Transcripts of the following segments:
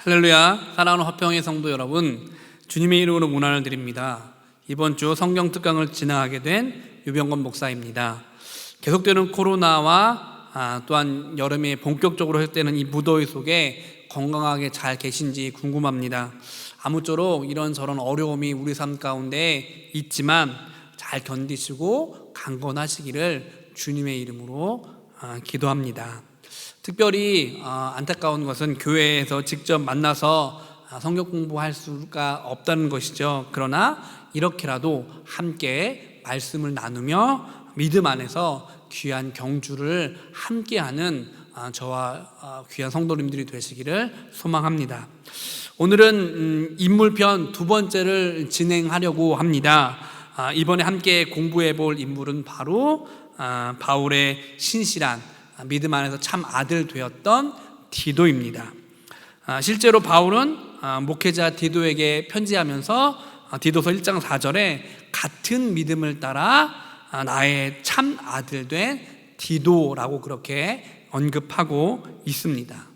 할렐루야. 사랑하는 화평의 성도 여러분, 주님의 이름으로 문안을 드립니다. 이번 주 성경 특강을 진행하게 된 유병건 목사입니다. 계속되는 코로나와 또한 여름에 본격적으로 할 때는 이 무더위 속에 건강하게 잘 계신지 궁금합니다. 아무쪼록 이런저런 어려움이 우리 삶 가운데 있지만 잘 견디시고 강건하시기를 주님의 이름으로 기도합니다. 특별히 안타까운 것은 교회에서 직접 만나서 성경 공부할 수가 없다는 것이죠. 그러나 이렇게라도 함께 말씀을 나누며 믿음 안에서 귀한 경주를 함께하는 저와 귀한 성도님들이 되시기를 소망합니다. 오늘은 인물편 두 번째를 진행하려고 합니다. 이번에 함께 공부해 볼 인물은 바로 바울의 신실한 믿음 안에서 참 아들 되었던 디도입니다. 실제로 바울은 목회자 디도에게 편지하면서 디도서 1장 4절에 같은 믿음을 따라 나의 참 아들 된 디도라고 그렇게 언급하고 있습니다.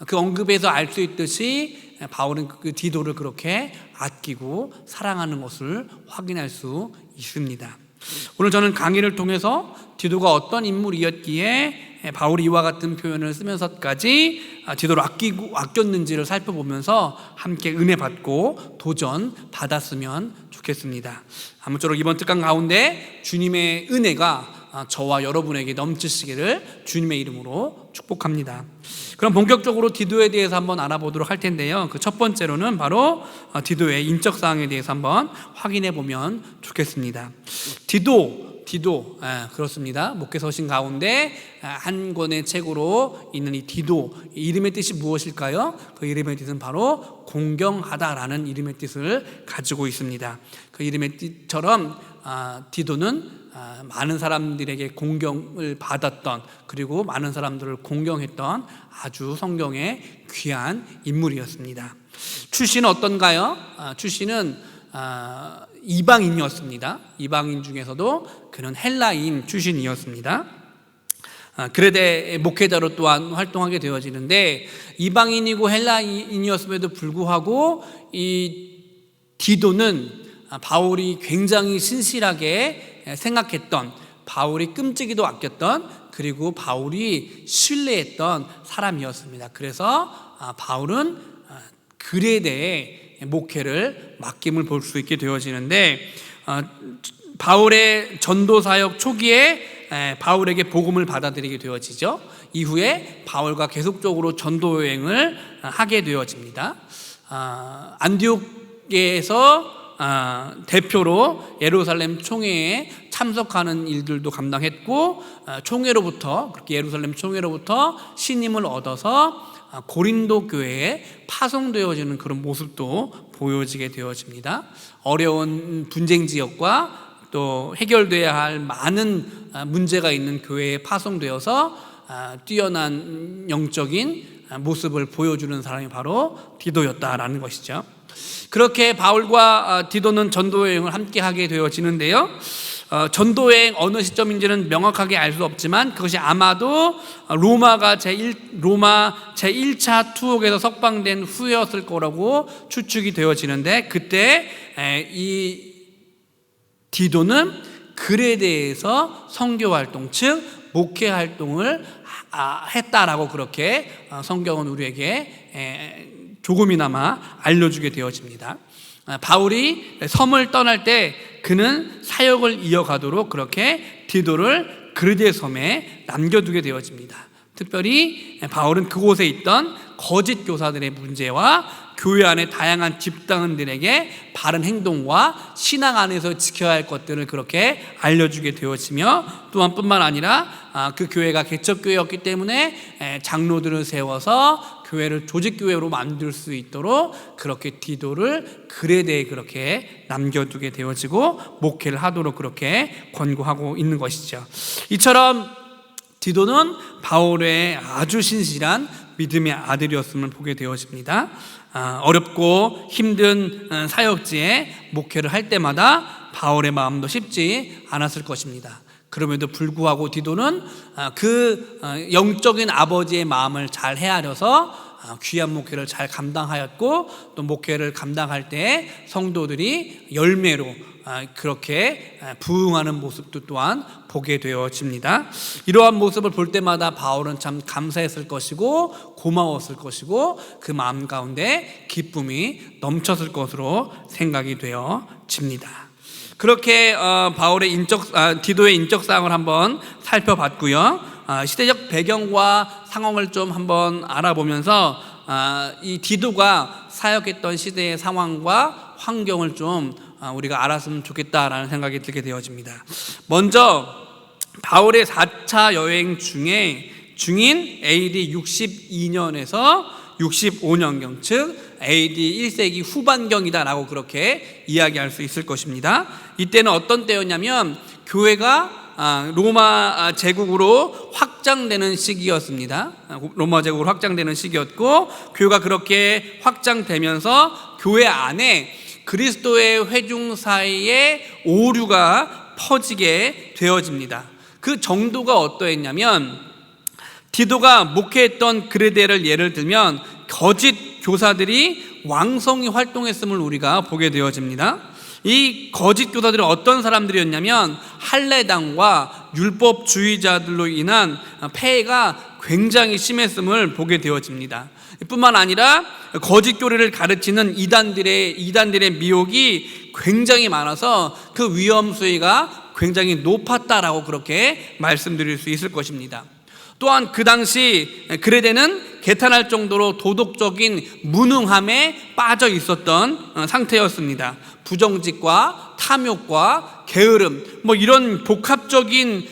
그 언급에서 알 수 있듯이 바울은 그 디도를 그렇게 아끼고 사랑하는 것을 확인할 수 있습니다. 오늘 저는 강의를 통해서 디도가 어떤 인물이었기에 바울이 이와 같은 표현을 쓰면서까지 디도를 아꼈는지를 살펴보면서 함께 은혜 받고 도전 받았으면 좋겠습니다. 아무쪼록 이번 특강 가운데 주님의 은혜가 저와 여러분에게 넘치시기를 주님의 이름으로 축복합니다. 그럼 본격적으로 디도에 대해서 한번 알아보도록 할 텐데요. 그 첫 번째로는 바로 디도의 인적 사항에 대해서 한번 확인해 보면 좋겠습니다. 디도 그렇습니다. 목회 서신 가운데 한 권의 책으로 있는 이 디도, 이름의 뜻이 무엇일까요? 그 이름의 뜻은 바로 공경하다라는 이름의 뜻을 가지고 있습니다. 그 이름의 뜻처럼 디도는 많은 사람들에게 공경을 받았던, 그리고 많은 사람들을 공경했던 아주 성경의 귀한 인물이었습니다. 출신은 어떤가요? 출신은 이방인이었습니다. 이방인 중에서도 그는 헬라인 출신이었습니다. 그레데 목회자로 또한 활동하게 되어지는데, 이방인이고 헬라인이었음에도 불구하고 이 디도는 바울이 굉장히 신실하게 생각했던, 바울이 끔찍이도 아꼈던, 그리고 바울이 신뢰했던 사람이었습니다. 그래서 바울은 그레데에 목회를 맡김을 볼 수 있게 되어지는데, 바울의 전도 사역 초기에 바울에게 복음을 받아들이게 되어지죠. 이후에 바울과 계속적으로 전도 여행을 하게 되어집니다. 안디옥에서 대표로 예루살렘 총회에 참석하는 일들도 감당했고, 총회로부터, 그렇게 예루살렘 총회로부터 신임을 얻어서 고린도 교회에 파송되어지는 그런 모습도 보여지게 되어집니다. 어려운 분쟁 지역과 또 해결돼야 할 많은 문제가 있는 교회에 파송되어서 뛰어난 영적인 모습을 보여주는 사람이 바로 디도였다라는 것이죠. 그렇게 바울과 디도는 전도여행을 함께 하게 되어지는데요. 전도여행 어느 시점인지는 명확하게 알 수 없지만 그것이 아마도 로마 제1차 투옥에서 석방된 후였을 거라고 추측이 되어지는데, 그때 이 디도는 그레데에서 선교활동, 즉 목회활동을 했다라고 그렇게 성경은 우리에게 조금이나마 알려주게 되어집니다. 바울이 섬을 떠날 때 그는 사역을 이어가도록 그렇게 디도를 그레데 섬에 남겨두게 되어집니다. 특별히 바울은 그곳에 있던 거짓 교사들의 문제와 교회 안의 다양한 집단들에게 바른 행동과 신앙 안에서 지켜야 할 것들을 그렇게 알려주게 되어지며, 또한 뿐만 아니라 그 교회가 개척교회였기 때문에 장로들을 세워서 교회를 조직교회로 만들 수 있도록 그렇게 디도를 그레데에 그렇게 남겨두게 되어지고 목회를 하도록 그렇게 권고하고 있는 것이죠. 이처럼 디도는 바울의 아주 신실한 믿음의 아들이었음을 보게 되어집니다. 어렵고 힘든 사역지에 목회를 할 때마다 바울의 마음도 쉽지 않았을 것입니다. 그럼에도 불구하고 디도는 그 영적인 아버지의 마음을 잘 헤아려서 귀한 목회를 잘 감당하였고, 또 목회를 감당할 때 성도들이 열매로 그렇게 부응하는 모습도 또한 보게 되어집니다. 이러한 모습을 볼 때마다 바울은 참 감사했을 것이고 고마웠을 것이고 그 마음 가운데 기쁨이 넘쳤을 것으로 생각이 되어집니다. 그렇게 바울의 디도의 인적사항을 한번 살펴봤고요. 시대적 배경과 상황을 좀 한번 알아보면서 이 디도가 사역했던 시대의 상황과 환경을 좀 우리가 알았으면 좋겠다라는 생각이 들게 되어집니다. 먼저 바울의 4차 여행 중인 AD 62년에서 65년경, 즉 AD 1세기 후반경이다라고 그렇게 이야기할 수 있을 것입니다. 이때는 어떤 때였냐면 교회가 로마 제국으로 확장되는 시기였습니다. 로마 제국으로 확장되는 시기였고, 교회가 그렇게 확장되면서 교회 안에 그리스도의 회중 사이에 오류가 퍼지게 되어집니다. 그 정도가 어떠했냐면, 디도가 목회했던 그레데를 예를 들면 거짓 교사들이 왕성히 활동했음을 우리가 보게 되어집니다. 이 거짓 교사들은 어떤 사람들이었냐면 할례당과 율법주의자들로 인한 폐해가 굉장히 심했음을 보게 되어집니다. 뿐만 아니라 거짓 교리를 가르치는 이단들의 미혹이 굉장히 많아서 그 위험 수위가 굉장히 높았다라고 그렇게 말씀드릴 수 있을 것입니다. 또한 그 당시 그레데는 개탄할 정도로 도덕적인 무능함에 빠져 있었던 상태였습니다. 부정직과 탐욕과 게으름, 이런 복합적인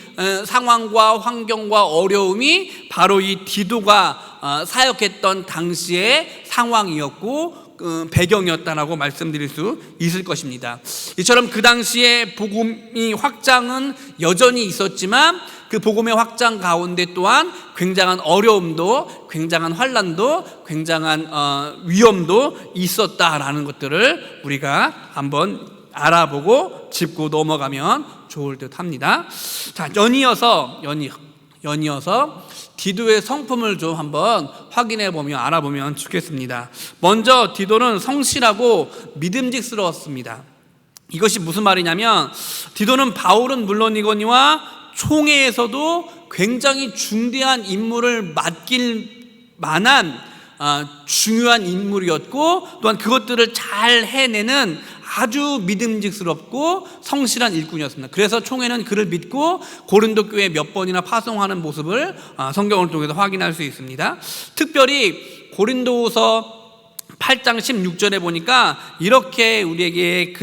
상황과 환경과 어려움이 바로 이 디도가 사역했던 당시의 상황이었고 배경이었다라고 말씀드릴 수 있을 것입니다. 이처럼 그 당시에 복음이 확장은 여전히 있었지만 그 복음의 확장 가운데 또한 굉장한 어려움도, 굉장한 환난도, 굉장한 위험도 있었다라는 것들을 우리가 한번 알아보고 짚고 넘어가면 좋을 듯 합니다. 자, 연이어서 디도의 성품을 좀 한번 확인해 보면 알아보면 좋겠습니다. 먼저 디도는 성실하고 믿음직스러웠습니다. 이것이 무슨 말이냐면, 디도는 바울은 물론이거니와 총회에서도 굉장히 중대한 임무를 맡길 만한 중요한 인물이었고, 또한 그것들을 잘 해내는 아주 믿음직스럽고 성실한 일꾼이었습니다. 그래서 총회는 그를 믿고 고린도 교회에 몇 번이나 파송하는 모습을 성경을 통해서 확인할 수 있습니다. 특별히 고린도후서 8장 16절에 보니까 이렇게 우리에게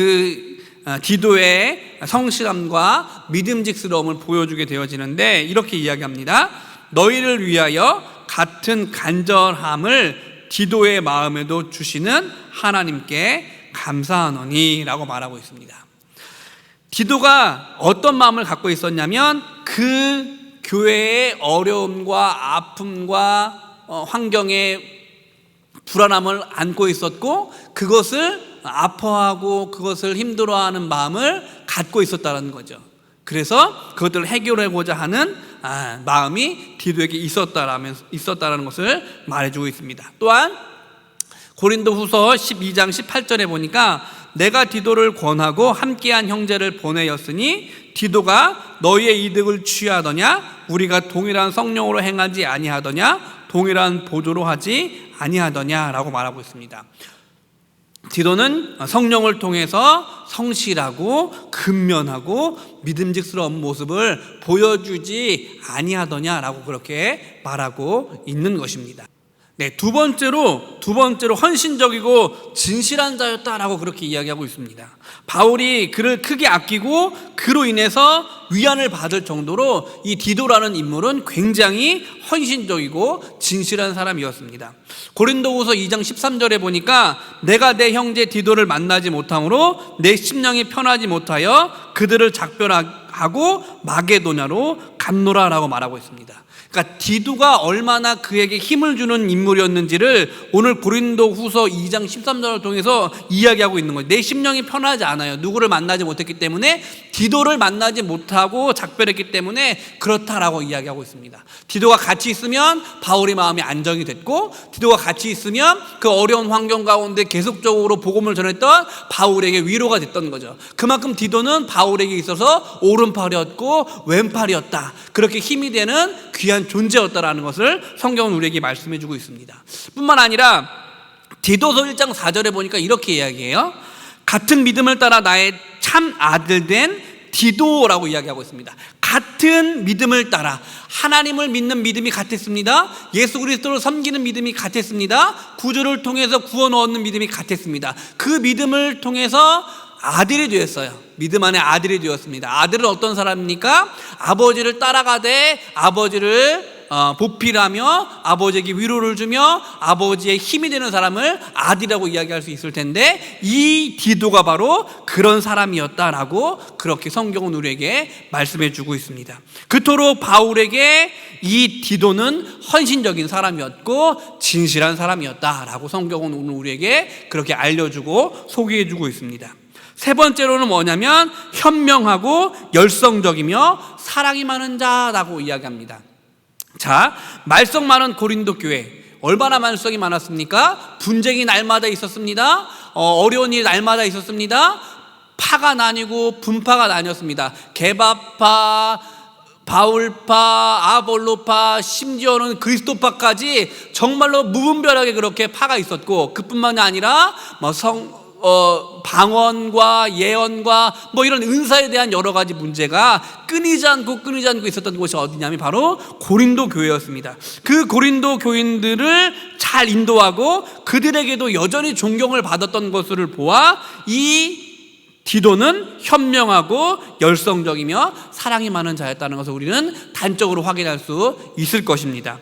디도의 성실함과 믿음직스러움을 보여주게 되어지는데, 이렇게 이야기합니다. 너희를 위하여 같은 간절함을 디도의 마음에도 주시는 하나님께 감사하노니 라고 말하고 있습니다. 디도가 어떤 마음을 갖고 있었냐면, 그 교회의 어려움과 아픔과 환경의 불안함을 안고 있었고, 그것을 아파하고 그것을 힘들어하는 마음을 갖고 있었다는 거죠. 그래서 그것들을 해결하고자 하는 마음이 디도에게 있었다라는 것을 말해주고 있습니다. 또한 고린도후서 12장 18절에 보니까 내가 디도를 권하고 함께한 형제를 보내었으니 디도가 너희의 이득을 취하더냐? 우리가 동일한 성령으로 행하지 아니하더냐? 동일한 보조로 하지 아니하더냐? 라고 말하고 있습니다. 디도는 성령을 통해서 성실하고 근면하고 믿음직스러운 모습을 보여주지 아니하더냐라고 그렇게 말하고 있는 것입니다. 네, 두 번째로 헌신적이고 진실한 자였다라고 그렇게 이야기하고 있습니다. 바울이 그를 크게 아끼고 그로 인해서 위안을 받을 정도로 이 디도라는 인물은 굉장히 헌신적이고 진실한 사람이었습니다. 고린도후서 2장 13절에 보니까 내가 내 형제 디도를 만나지 못함으로 내 심령이 편하지 못하여 그들을 작별하고 하고 마게도냐로 갔노라라고 말하고 있습니다. 그러니까 디도가 얼마나 그에게 힘을 주는 인물이었는지를 오늘 고린도후서 2장 13절을 통해서 이야기하고 있는 거예요. 내 심령이 편하지 않아요. 누구를 만나지 못했기 때문에, 디도를 만나지 못하고 작별했기 때문에 그렇다라고 이야기하고 있습니다. 디도가 같이 있으면 바울의 마음이 안정이 됐고, 디도가 같이 있으면 그 어려운 환경 가운데 계속적으로 복음을 전했던 바울에게 위로가 됐던 거죠. 그만큼 디도는 바울에게 있어서 오른팔이었고 왼팔이었다, 그렇게 힘이 되는 귀한 존재였다라는 것을 성경은 우리에게 말씀해 주고 있습니다. 뿐만 아니라 디도서 1장 4절에 보니까 이렇게 이야기해요. 같은 믿음을 따라 나의 참 아들 된 디도라고 이야기하고 있습니다. 같은 믿음을 따라 하나님을 믿는 믿음이 같았습니다. 예수 그리스도를 섬기는 믿음이 같았습니다. 구주를 통해서 구원 얻는 믿음이 같았습니다. 그 믿음을 통해서 아들이 되었어요. 믿음 안에 아들이 되었습니다. 아들은 어떤 사람입니까? 아버지를 따라가되 아버지를 보필하며 아버지에게 위로를 주며 아버지의 힘이 되는 사람을 아들이라고 이야기할 수 있을 텐데, 이 디도가 바로 그런 사람이었다라고 그렇게 성경은 우리에게 말씀해 주고 있습니다. 그토록 바울에게 이 디도는 헌신적인 사람이었고 진실한 사람이었다라고 성경은 오늘 우리에게 그렇게 알려주고 소개해 주고 있습니다. 세 번째로는 뭐냐면 현명하고 열성적이며 사랑이 많은 자라고 이야기합니다. 자, 말썽 많은 고린도 교회, 얼마나 말썽이 많았습니까? 분쟁이 날마다 있었습니다. 어려운 일이 날마다 있었습니다. 파가 나뉘고 분파가 나뉘었습니다. 게바파, 바울파, 아볼로파, 심지어는 그리스도파까지 정말로 무분별하게 그렇게 파가 있었고, 그뿐만이 아니라 방언과 예언과 이런 은사에 대한 여러 가지 문제가 끊이지 않고 있었던 곳이 어디냐면 바로 고린도 교회였습니다. 그 고린도 교인들을 잘 인도하고 그들에게도 여전히 존경을 받았던 것을 보아 이 디도는 현명하고 열성적이며 사랑이 많은 자였다는 것을 우리는 단적으로 확인할 수 있을 것입니다.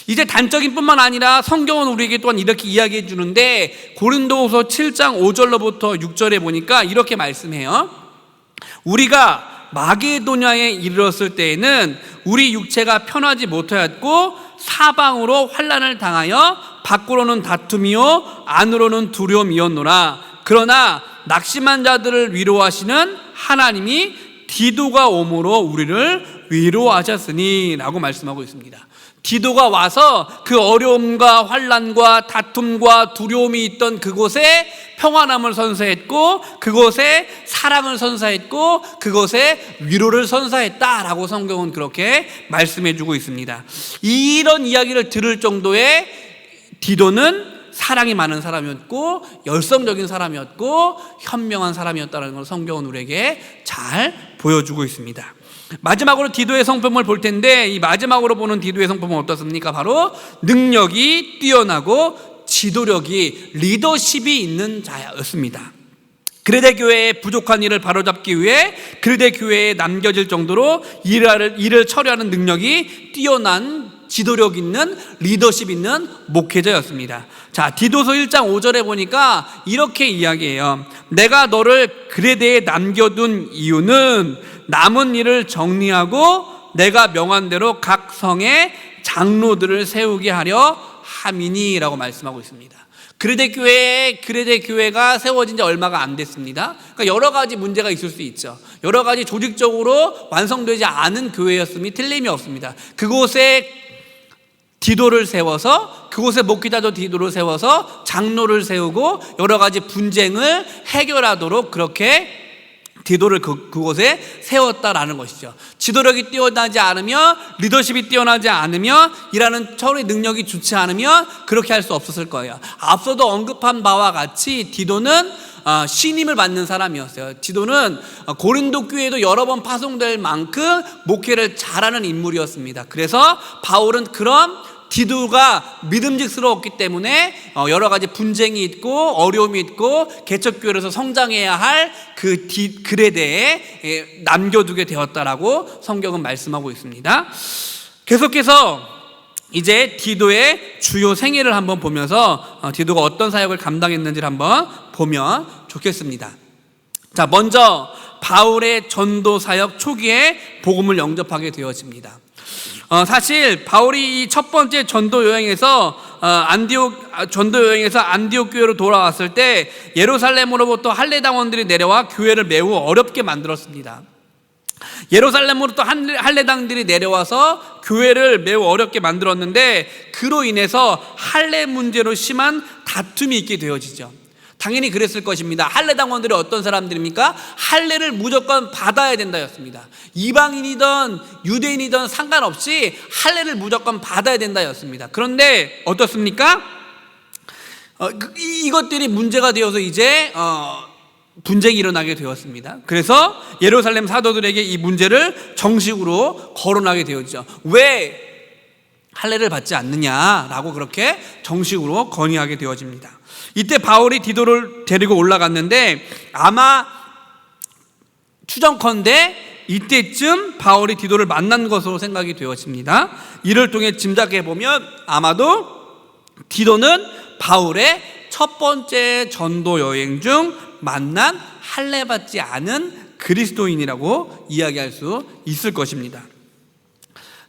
이제 단적인 뿐만 아니라 성경은 우리에게 또한 이렇게 이야기해 주는데, 고린도후서 7장 5절로부터 6절에 보니까 이렇게 말씀해요. 우리가 마게도냐에 이르렀을 때에는 우리 육체가 편하지 못하였고 사방으로 환난을 당하여 밖으로는 다툼이요 안으로는 두려움이었노라. 그러나 낙심한 자들을 위로하시는 하나님이 디도가 오므로 우리를 위로하셨으니 라고 말씀하고 있습니다. 디도가 와서 그 어려움과 환난과 다툼과 두려움이 있던 그곳에 평안함을 선사했고, 그곳에 사랑을 선사했고, 그곳에 위로를 선사했다라고 성경은 그렇게 말씀해 주고 있습니다. 이런 이야기를 들을 정도의 디도는 사랑이 많은 사람이었고 열성적인 사람이었고 현명한 사람이었다는 걸 성경은 우리에게 잘 보여주고 있습니다. 마지막으로 디도의 성품을 볼 텐데, 이 마지막으로 보는 디도의 성품은 어떻습니까? 바로 능력이 뛰어나고 지도력이, 리더십이 있는 자였습니다. 그레데 교회의 부족한 일을 바로잡기 위해 그레데 교회에 남겨질 정도로 일을 처리하는 능력이 뛰어난, 지도력 있는, 리더십 있는 목회자였습니다. 자, 디도서 1장 5절에 보니까 이렇게 이야기해요. 내가 너를 그레데에 남겨둔 이유는 남은 일을 정리하고 내가 명한 대로 각 성에 장로들을 세우게 하려 함이니라고 말씀하고 있습니다. 그레데 교회가 세워진 지 얼마가 안 됐습니다. 그러니까 여러 가지 문제가 있을 수 있죠. 여러 가지 조직적으로 완성되지 않은 교회였음이 틀림이 없습니다. 그곳에 디도를 세워서, 그곳에 목회자도 디도를 세워서 장로를 세우고 여러 가지 분쟁을 해결하도록 그렇게 디도를 그곳에 세웠다라는 것이죠. 지도력이 뛰어나지 않으면, 리더십이 뛰어나지 않으면, 일하는 처리 능력이 좋지 않으면 그렇게 할 수 없었을 거예요. 앞서도 언급한 바와 같이 디도는 신임을 받는 사람이었어요. 디도는 고린도 교회에도 여러 번 파송될 만큼 목회를 잘하는 인물이었습니다. 그래서 바울은 그런 디도가 믿음직스러웠기 때문에 여러 가지 분쟁이 있고 어려움이 있고 개척교회에서 성장해야 할 그 그레데에 남겨두게 되었다라고 성경은 말씀하고 있습니다. 계속해서 이제 디도의 주요 생애를 한번 보면서 디도가 어떤 사역을 감당했는지를 한번 보면 좋겠습니다. 자, 먼저 바울의 전도 사역 초기에 복음을 영접하게 되어집니다. 사실 바울이 이 첫 번째 전도 여행에서 안디옥 교회로 돌아왔을 때 예루살렘으로부터 할례당원들이 내려와 교회를 매우 어렵게 만들었습니다. 예루살렘으로부터 할례당들이 내려와서 교회를 매우 어렵게 만들었는데, 그로 인해서 할례 문제로 심한 다툼이 있게 되어지죠. 당연히 그랬을 것입니다. 할례당원들이 어떤 사람들입니까? 할례를 무조건 받아야 된다였습니다. 이방인이든 유대인이든 상관없이 할례를 무조건 받아야 된다였습니다. 그런데 어떻습니까? 이것들이 문제가 되어서 이제 분쟁이 일어나게 되었습니다. 그래서 예루살렘 사도들에게 이 문제를 정식으로 거론하게 되었죠. 왜 할례를 받지 않느냐라고 그렇게 정식으로 건의하게 되어집니다. 이때 바울이 디도를 데리고 올라갔는데, 아마 추정컨대 이때쯤 바울이 디도를 만난 것으로 생각이 되어집니다. 이를 통해 짐작해 보면 아마도 디도는 바울의 첫 번째 전도 여행 중 만난 할례 받지 않은 그리스도인이라고 이야기할 수 있을 것입니다.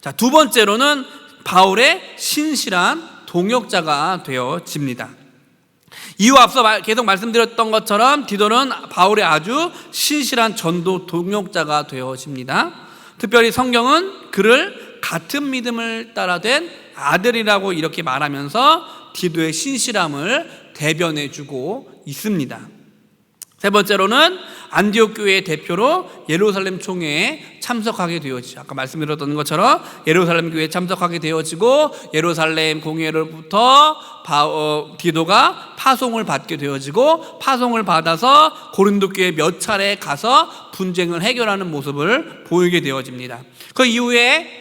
자, 두 번째로는 바울의 신실한 동역자가 되어집니다. 이후 앞서 계속 말씀드렸던 것처럼 디도는 바울의 아주 신실한 전도 동역자가 되어집니다. 특별히 성경은 그를 같은 믿음을 따라 된 아들이라고 이렇게 말하면서 디도의 신실함을 대변해주고 있습니다. 세 번째로는 안디옥 교회의 대표로 예루살렘 총회에 참석하게 되어지죠. 아까 말씀드렸던 것처럼 예루살렘 교회에 참석하게 되어지고, 예루살렘 공회로부터 디도가 파송을 받게 되어지고, 파송을 받아서 고린도 교회 몇 차례 가서 분쟁을 해결하는 모습을 보이게 되어집니다. 그 이후에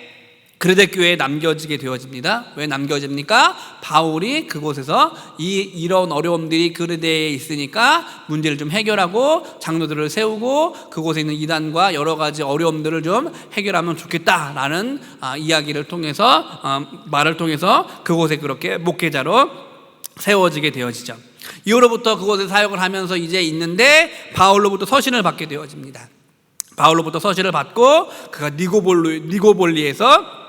그레데 교회에 남겨지게 되어집니다. 왜 남겨집니까? 바울이 그곳에서 이런 어려움들이 그레데에 있으니까 문제를 좀 해결하고 장로들을 세우고 그곳에 있는 이단과 여러 가지 어려움들을 좀 해결하면 좋겠다라는 이야기를 통해서, 말을 통해서 그곳에 그렇게 목회자로 세워지게 되어지죠. 이후로부터 그곳에 사역을 하면서 이제 있는데 바울로부터 서신을 받게 되어집니다. 바울로부터 서신을 받고 그가 니고볼리에서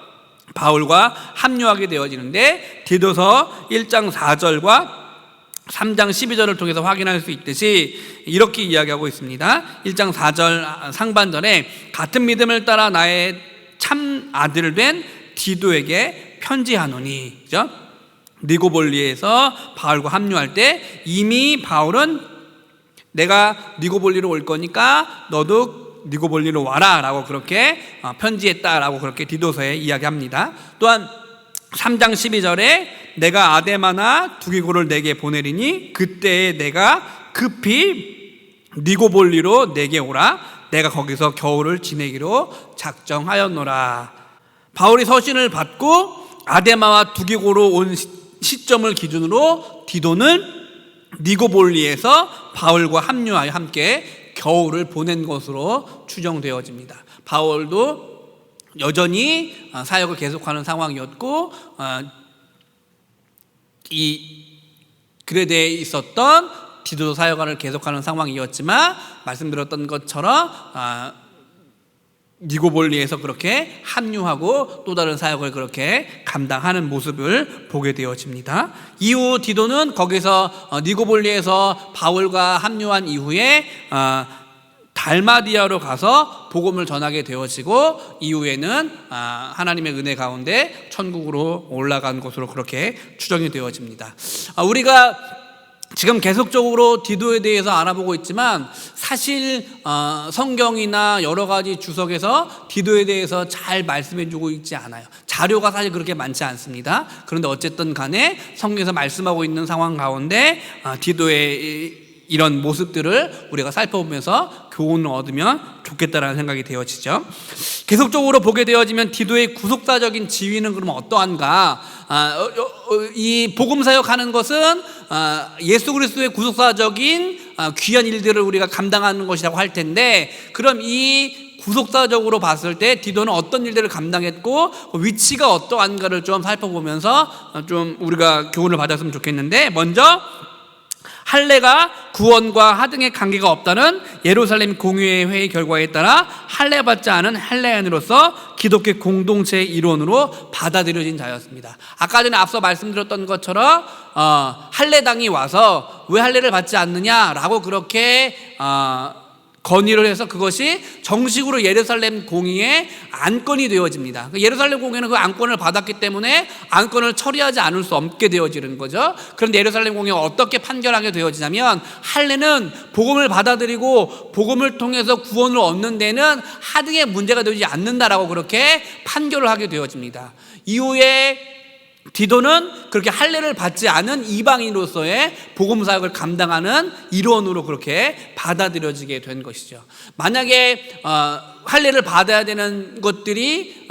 바울과 합류하게 되어지는데, 디도서 1장 4절과 3장 12절을 통해서 확인할 수 있듯이 이렇게 이야기하고 있습니다. 1장 4절 상반절에 같은 믿음을 따라 나의 참 아들 된 디도에게 편지하노니, 그죠? 니고볼리에서 바울과 합류할 때 이미 바울은 내가 니고볼리로 올 거니까 너도 니고볼리로 와라 라고 그렇게 편지했다라고 그렇게 디도서에 이야기합니다. 또한 3장 12절에 내가 아데마나 두기고를 내게 보내리니 그때에 내가 급히 니고볼리로 내게 오라. 내가 거기서 겨울을 지내기로 작정하였노라. 바울이 서신을 받고 아데마와 두기고로 온 시점을 기준으로 디도는 니고볼리에서 바울과 합류하여 함께 겨울을 보낸 것으로 추정되어집니다. 바울도 여전히 사역을 계속하는 상황이었고, 이 그레데에 있었던 디도 사역을 계속하는 상황이었지만, 말씀드렸던 것처럼 니고볼리에서 그렇게 합류하고 또 다른 사역을 그렇게 감당하는 모습을 보게 되어집니다. 이후 디도는 거기서 니고볼리에서 바울과 합류한 이후에 달마디아로 가서 복음을 전하게 되어지고, 이후에는 하나님의 은혜 가운데 천국으로 올라간 것으로 그렇게 추정이 되어집니다. 우리가 지금 계속적으로 디도에 대해서 알아보고 있지만, 사실 성경이나 여러 가지 주석에서 디도에 대해서 잘 말씀해주고 있지 않아요. 자료가 사실 그렇게 많지 않습니다. 그런데 어쨌든 간에 성경에서 말씀하고 있는 상황 가운데 디도의 이런 모습들을 우리가 살펴보면서 교훈을 얻으면 좋겠다라는 생각이 되어지죠. 계속적으로 보게 되어지면 디도의 구속사적인 지위는 그러면 어떠한가? 이 복음 사역하는 것은 예수 그리스도의 구속사적인 귀한 일들을 우리가 감당하는 것이라고 할 텐데, 그럼 이 구속사적으로 봤을 때 디도는 어떤 일들을 감당했고 위치가 어떠한가를 좀 살펴보면서 좀 우리가 교훈을 받았으면 좋겠는데, 먼저 할례가 구원과 하등의 관계가 없다는 예루살렘 공의회 회의 결과에 따라 할례받지 않은 할례인으로서 기독교 공동체의 일원으로 받아들여진 자였습니다. 아까 전에 앞서 말씀드렸던 것처럼 할례당이 와서 왜 할례를 받지 않느냐라고 그렇게 건의를 해서 그것이 정식으로 예루살렘 공의의 안건이 되어집니다. 예루살렘 공의는 그 안건을 받았기 때문에 안건을 처리하지 않을 수 없게 되어지는 거죠. 그런데 예루살렘 공의가 어떻게 판결하게 되어지냐면 할례는 복음을 받아들이고 복음을 통해서 구원을 얻는 데는 하등의 문제가 되지 않는다라고 그렇게 판결을 하게 되어집니다. 이후에 디도는 그렇게 할례를 받지 않은 이방인으로서의 복음 사역을 감당하는 일원으로 그렇게 받아들여지게 된 것이죠. 만약에 할례를 받아야 되는 것들이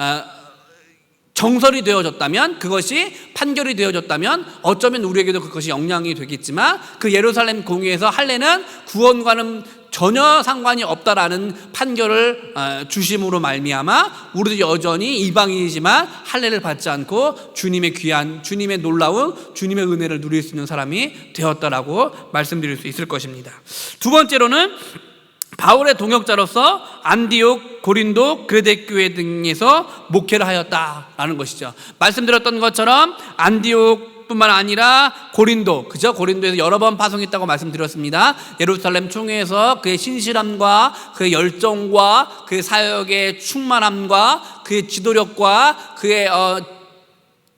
정설이 되어졌다면, 그것이 판결이 되어졌다면 어쩌면 우리에게도 그것이 영향이 되겠지만, 그 예루살렘 공의에서 할례는 구원과는 전혀 상관이 없다라는 판결을 주심으로 말미암아 우리도 여전히 이방인이지만 할례를 받지 않고 주님의 귀한, 주님의 놀라운 주님의 은혜를 누릴 수 있는 사람이 되었다라고 말씀드릴 수 있을 것입니다. 두 번째로는 바울의 동역자로서 안디옥, 고린도, 그레데 교회 등에서 목회를 하였다라는 것이죠. 말씀드렸던 것처럼 안디옥 뿐만 아니라 고린도, 그죠? 고린도에서 여러 번 파송했다고 말씀드렸습니다. 예루살렘 총회에서 그의 신실함과 그의 열정과 그의 사역의 충만함과 그의 지도력과 그의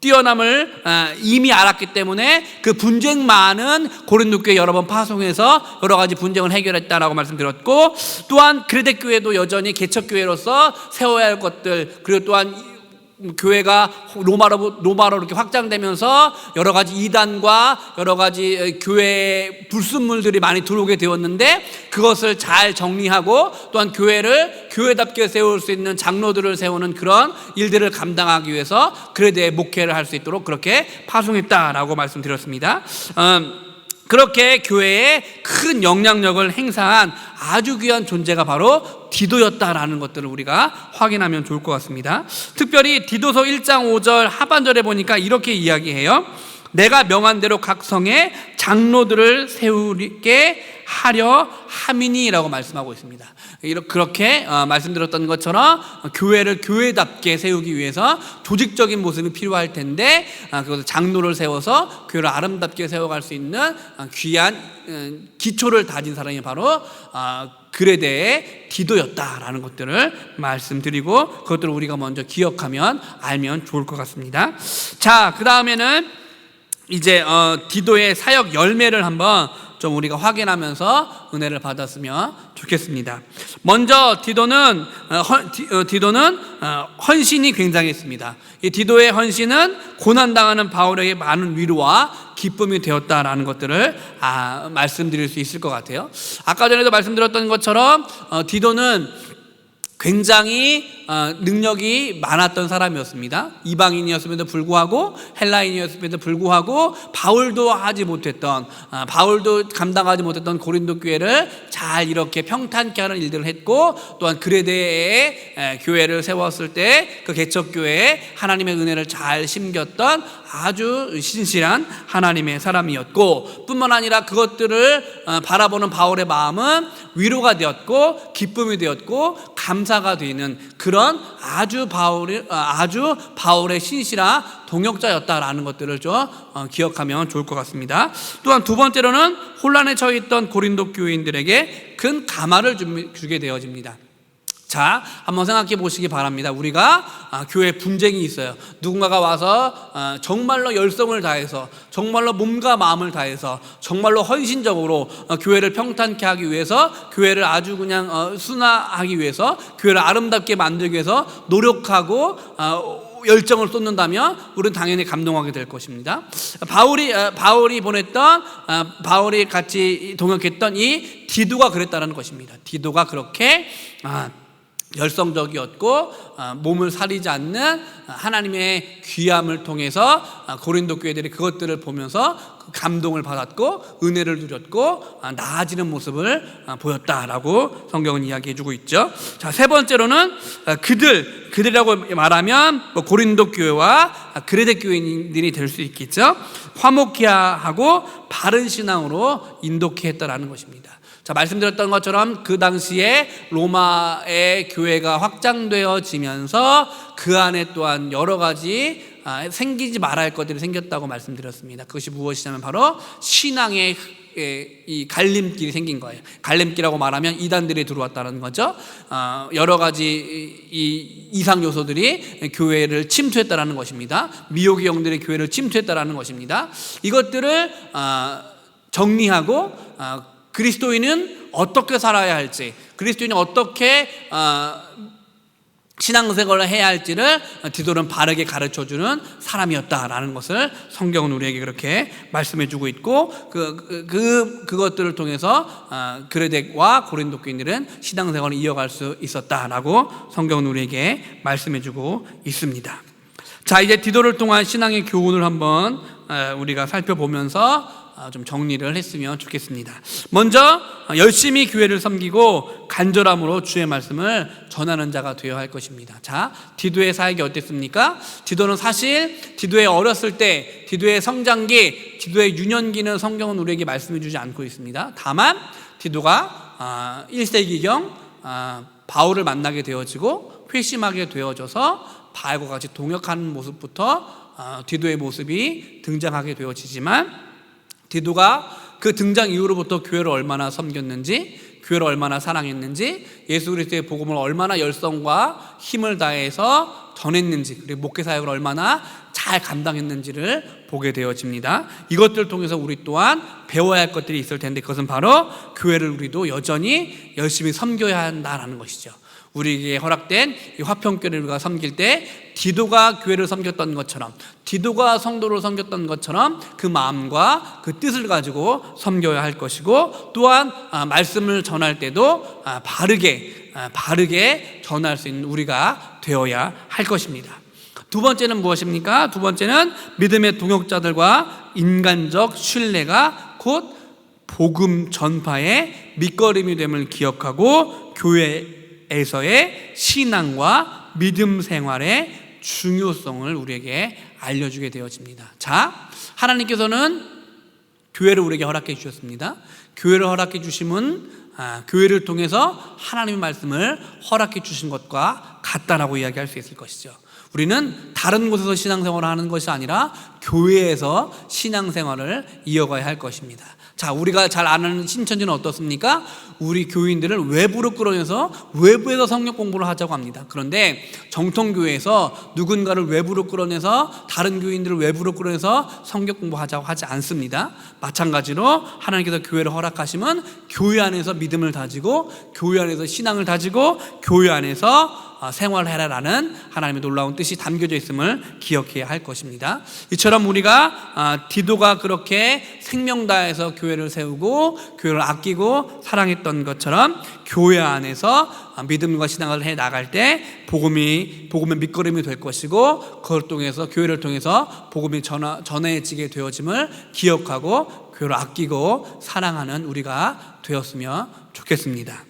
뛰어남을 이미 알았기 때문에 그 분쟁 많은 고린도 교회 여러 번 파송해서 여러 가지 분쟁을 해결했다라고 말씀드렸고, 또한 그레데 교회도 여전히 개척 교회로서 세워야 할 것들, 그리고 또한 교회가 로마로 이렇게 확장되면서 여러 가지 이단과 여러 가지 교회 불순물들이 많이 들어오게 되었는데, 그것을 잘 정리하고 또한 교회를 교회답게 세울 수 있는 장로들을 세우는 그런 일들을 감당하기 위해서 그레데에 목회를 할 수 있도록 그렇게 파송했다라고 말씀드렸습니다. 그렇게 교회에 큰 영향력을 행사한 아주 귀한 존재가 바로 디도였다라는 것들을 우리가 확인하면 좋을 것 같습니다. 특별히 디도서 1장 5절 하반절에 보니까 이렇게 이야기해요. 내가 명한 대로 각 성에 장로들을 세우게 하려 함이니라고 말씀하고 있습니다. 그렇게 말씀드렸던 것처럼 교회를 교회답게 세우기 위해서 조직적인 모습이 필요할 텐데, 그것을 장로를 세워서 교회를 아름답게 세워갈 수 있는 귀한 기초를 다진 사람이 바로 그레데의 디도였다라는 것들을 말씀드리고, 그것들을 우리가 먼저 기억하면 알면 좋을 것 같습니다. 자, 그 다음에는 이제 디도의 사역 열매를 한번 좀 우리가 확인하면서 은혜를 받았으면 좋겠습니다. 먼저 디도는 헌신이 굉장했습니다. 이 디도의 헌신은 고난당하는 바울에게 많은 위로와 기쁨이 되었다라는 것들을 말씀드릴 수 있을 것 같아요. 아까 전에도 말씀드렸던 것처럼 디도는 굉장히 능력이 많았던 사람이었습니다. 이방인이었음에도 불구하고, 헬라인이었음에도 불구하고 바울도 감당하지 못했던 고린도 교회를 잘 이렇게 평탄케 하는 일들을 했고, 또한 그레데에 교회를 세웠을 때 그 개척 교회에 하나님의 은혜를 잘 심겼던 아주 신실한 하나님의 사람이었고, 뿐만 아니라 그것들을 바라보는 바울의 마음은 위로가 되었고 기쁨이 되었고 감사가 되는 그런 아주 바울의 신실한 동역자였다라는 것들을 좀 기억하면 좋을 것 같습니다. 또한 두 번째로는 혼란에 처해 있던 고린도 교인들에게 큰 감화를 주게 되어집니다. 자, 한번 생각해 보시기 바랍니다. 우리가 교회에 분쟁이 있어요. 누군가가 와서 정말로 열성을 다해서, 정말로 몸과 마음을 다해서, 정말로 헌신적으로 교회를 평탄케 하기 위해서, 교회를 아주 그냥 순화하기 위해서, 교회를 아름답게 만들기 위해서 노력하고 열정을 쏟는다면 우리는 당연히 감동하게 될 것입니다. 바울이 같이 동역했던 이 디도가 그랬다는 것입니다. 디도가 그렇게 열성적이었고 몸을 사리지 않는 하나님의 귀함을 통해서 고린도 교회들이 그것들을 보면서 감동을 받았고 은혜를 누렸고 나아지는 모습을 보였다라고 성경은 이야기해주고 있죠. 자, 세 번째로는 그들이라고 말하면 고린도 교회와 그레데 교인들이 될 수 있겠죠. 화목케 하고 바른 신앙으로 인도케 했다라는 것입니다. 자, 말씀드렸던 것처럼 그 당시에 로마의 교회가 확장되어지면서 그 안에 또한 여러 가지 생기지 말아야 할 것들이 생겼다고 말씀드렸습니다. 그것이 무엇이냐면 바로 신앙의 이 갈림길이 생긴 거예요. 갈림길이라고 말하면 이단들이 들어왔다는 거죠. 여러 가지 이 이상 요소들이 교회를 침투했다라는 것입니다. 미혹의 영들이 교회를 침투했다라는 것입니다. 이것들을 정리하고 그리스도인은 어떻게 살아야 할지, 그리스도인이 어떻게 신앙생활을 해야 할지를 디도는 바르게 가르쳐주는 사람이었다라는 것을 성경은 우리에게 그렇게 말씀해주고 있고 그것들을 통해서 그레데와 고린도 교인들은 신앙생활을 이어갈 수 있었다라고 성경은 우리에게 말씀해주고 있습니다. 자, 이제 디도를 통한 신앙의 교훈을 한번 우리가 살펴보면서 좀 정리를 했으면 좋겠습니다. 먼저 열심히 교회를 섬기고 간절함으로 주의 말씀을 전하는 자가 되어야 할 것입니다. 자, 디도의 사역이 어땠습니까? 디도는 사실 디도의 어렸을 때, 디도의 성장기, 디도의 유년기는 성경은 우리에게 말씀해 주지 않고 있습니다. 다만 디도가 1세기경 바울을 만나게 되어지고 회심하게 되어져서 바울과 같이 동역하는 모습부터 디도의 모습이 등장하게 되어지지만 디도가 그 등장 이후로부터 교회를 얼마나 섬겼는지, 교회를 얼마나 사랑했는지, 예수 그리스도의 복음을 얼마나 열성과 힘을 다해서 전했는지, 그리고 목회 사역을 얼마나 잘 감당했는지를 보게 되어집니다. 이것들을 통해서 우리 또한 배워야 할 것들이 있을 텐데 그것은 바로 교회를 우리도 여전히 열심히 섬겨야 한다는 것이죠. 우리에게 허락된 이 화평교회를 우리가 섬길 때 디도가 교회를 섬겼던 것처럼, 디도가 성도를 섬겼던 것처럼 그 마음과 그 뜻을 가지고 섬겨야 할 것이고, 또한 말씀을 전할 때도 바르게 전할 수 있는 우리가 되어야 할 것입니다. 두 번째는 무엇입니까? 두 번째는 믿음의 동역자들과 인간적 신뢰가 곧 복음 전파의 밑거름이 됨을 기억하고 교회에서의 신앙과 믿음 생활의 중요성을 우리에게 알려주게 되어집니다. 자, 하나님께서는 교회를 우리에게 허락해 주셨습니다. 교회를 허락해 주심은 교회를 통해서 하나님의 말씀을 허락해 주신 것과 같다라고 이야기할 수 있을 것이죠. 우리는 다른 곳에서 신앙생활을 하는 것이 아니라 교회에서 신앙생활을 이어가야 할 것입니다. 자, 우리가 잘 아는 신천지는 어떻습니까? 우리 교인들을 외부로 끌어내서 외부에서 성경 공부를 하자고 합니다. 그런데 정통교회에서 누군가를 외부로 끌어내서 다른 교인들을 외부로 끌어내서 성경 공부하자고 하지 않습니다. 마찬가지로 하나님께서 교회를 허락하시면 교회 안에서 믿음을 다지고 교회 안에서 신앙을 다지고 교회 안에서 생활해라라는 하나님의 놀라운 뜻이 담겨져 있음을 기억해야 할 것입니다. 이처럼 우리가 디도가 그렇게 생명 다해서 교회를 세우고 교회를 아끼고 사랑했던 것처럼 교회 안에서 믿음과 신앙을 해 나갈 때 복음의 밑거름이 될 것이고, 그걸 통해서 교회를 통해서 복음이 전해지게 되어짐을 기억하고 교회를 아끼고 사랑하는 우리가 되었으면 좋겠습니다.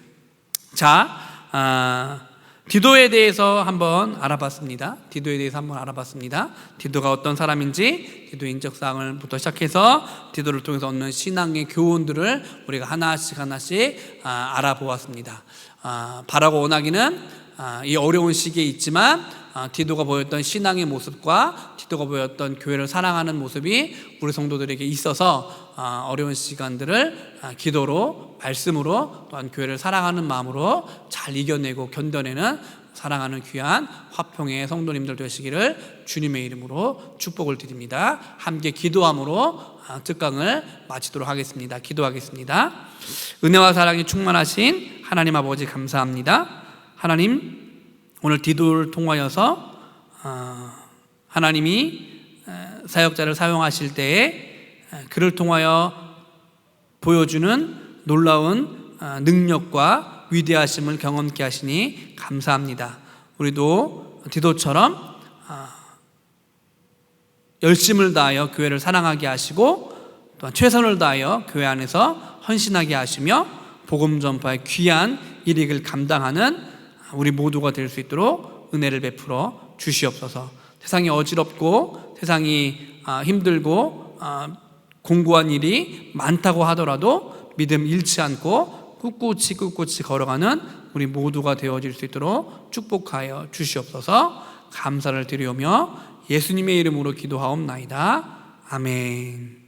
자, 디도에 대해서 한번 알아봤습니다. 디도가 어떤 사람인지, 디도의 인적사항부터 시작해서 디도를 통해서 얻는 신앙의 교훈들을 우리가 하나씩 알아보았습니다. 바라고 원하기는 이 어려운 시기에 있지만 디도가 보였던 신앙의 모습과 디도가 보였던 교회를 사랑하는 모습이 우리 성도들에게 있어서 어려운 시간들을 기도로, 말씀으로, 또한 교회를 사랑하는 마음으로 잘 이겨내고 견뎌내는 사랑하는 귀한 화평의 성도님들 되시기를 주님의 이름으로 축복을 드립니다. 함께 기도함으로 특강을 마치도록 하겠습니다. 기도하겠습니다. 은혜와 사랑이 충만하신 하나님 아버지 감사합니다. 하나님, 오늘 디도를 통하여서 하나님이 사역자를 사용하실 때에 그를 통하여 보여주는 놀라운 능력과 위대하심을 경험케 하시니 감사합니다. 우리도 디도처럼 열심을 다하여 교회를 사랑하게 하시고 또한 최선을 다하여 교회 안에서 헌신하게 하시며 복음 전파의 귀한 일익을 감당하는 우리 모두가 될 수 있도록 은혜를 베풀어 주시옵소서. 세상이 어지럽고 세상이 힘들고 공고한 일이 많다고 하더라도 믿음 잃지 않고 꿋꿋이 걸어가는 우리 모두가 되어질 수 있도록 축복하여 주시옵소서. 감사를 드리오며 예수님의 이름으로 기도하옵나이다. 아멘.